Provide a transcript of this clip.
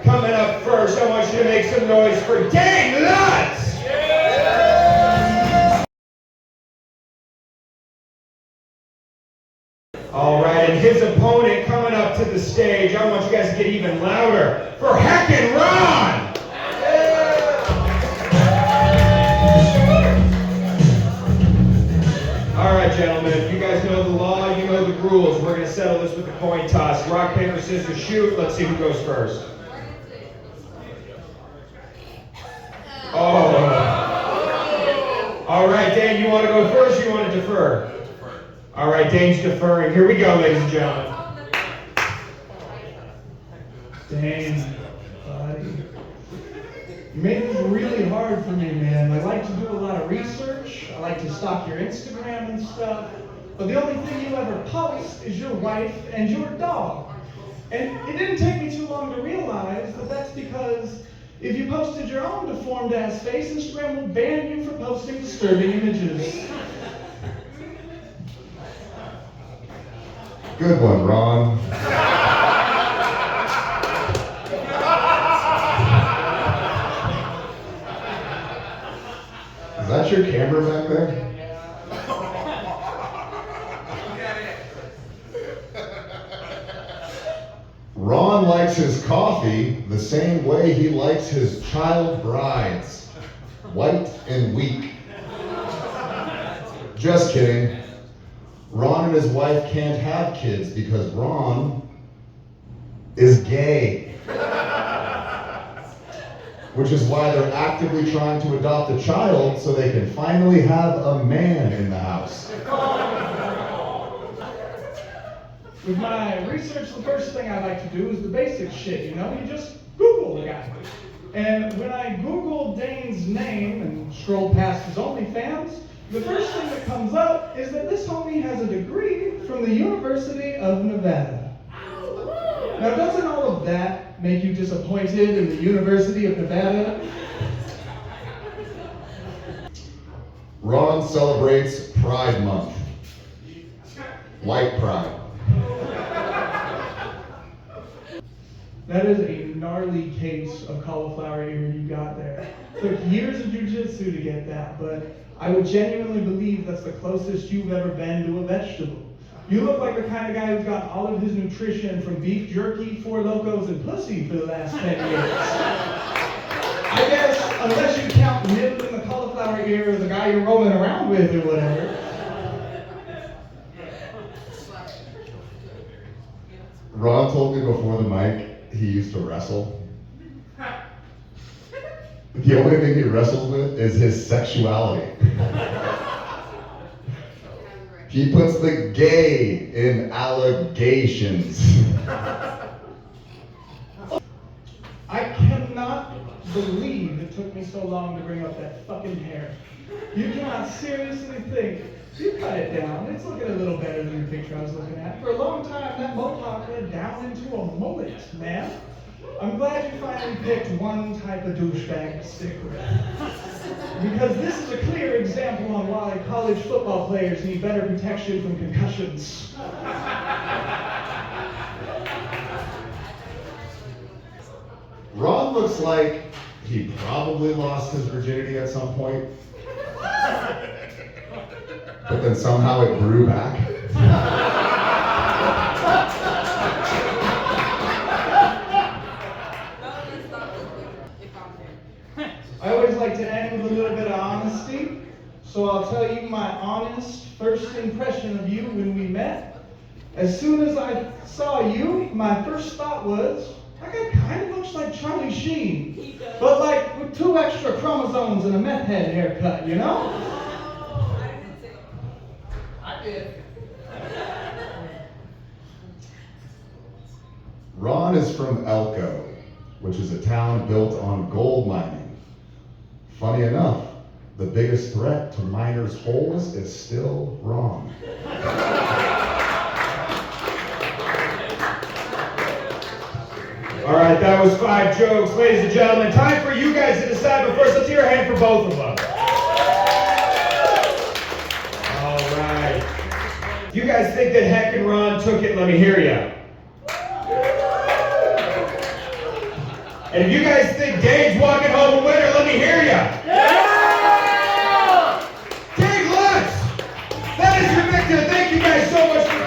Coming up first, I want you to make some noise for Dain Lutz! All right, and his opponent coming up to the stage, I want you guys to get even louder for Heckin' Ron! All right, gentlemen, if you guys know the law, you know the rules. We're going to settle this with a coin toss. Rock, paper, scissors, shoot. Let's see who goes first. Oh. All right, Dain, you want to go first or you want to defer? All right, Dain's deferring. Here we go, ladies and gentlemen. Dain, buddy. You made this really hard for me, man. I like to do a lot of research. I like to stalk your Instagram and stuff. But the only thing you ever post is your wife and your dog. And it didn't take me too long to realize that that's because if you posted your own deformed-ass face, Instagram will ban you for posting disturbing images. Good one, Ron. Is that your camera back there? Ron likes his coffee the same way he likes his child brides, white and weak. Just kidding. Ron and his wife can't have kids because Ron is gay. Which is why they're actively trying to adopt a child so they can finally have a man in the house. With my research, the first thing I like to do is the basic shit, you know? You just Google the guy. And when I Googled Dain's name and scrolled past his OnlyFans, the first thing that comes up is that this homie has a degree from the University of Nevada. Now, doesn't all of that make you disappointed in the University of Nevada? Ron celebrates Pride Month. White pride. That is a gnarly case of cauliflower ear you got there. Took years of jujitsu to get that, but I would genuinely believe that's the closest you've ever been to a vegetable. You look like the kind of guy who's got all of his nutrition from beef jerky, Four Locos, and pussy for the last 10 years. I guess, unless you count nib in the cauliflower ear as the guy you're rolling around with or whatever. Ron told me before the mic he used to wrestle. The only thing he wrestles with is his sexuality. He puts the gay in allegations. I cannot believe it took me so long to bring up that fucking hair. You cannot seriously think, you cut it down, it's looking a little better than the picture I was looking at. For a long time, that mohawk led down into a mullet, man. I'm glad you finally picked one type of douchebag to stick with. Because this is a clear example on why college football players need better protection from concussions. Ron looks like he probably lost his virginity at some point, but then somehow it grew back. I always like to end with a little bit of honesty, so I'll tell you my honest first impression of you when we met. As soon as I saw you, my first thought was, that guy kind of looks like Charlie Sheen, but like with 2 extra chromosomes and a meth head haircut, you know? I did. Ron is from Elko, which is a town built on gold mining. Funny enough, the biggest threat to miners' holes is still Ron. All right, that was 5 jokes. Ladies and gentlemen, time for you guys to decide, but first, let's hear a hand for both of them. All right. If you guys think that Heckin' Ron took it, let me hear ya. And if you guys think Dain's walking home a winner, let me hear ya. Yeah! Dain Lutz! That is your victor. Thank you guys so much for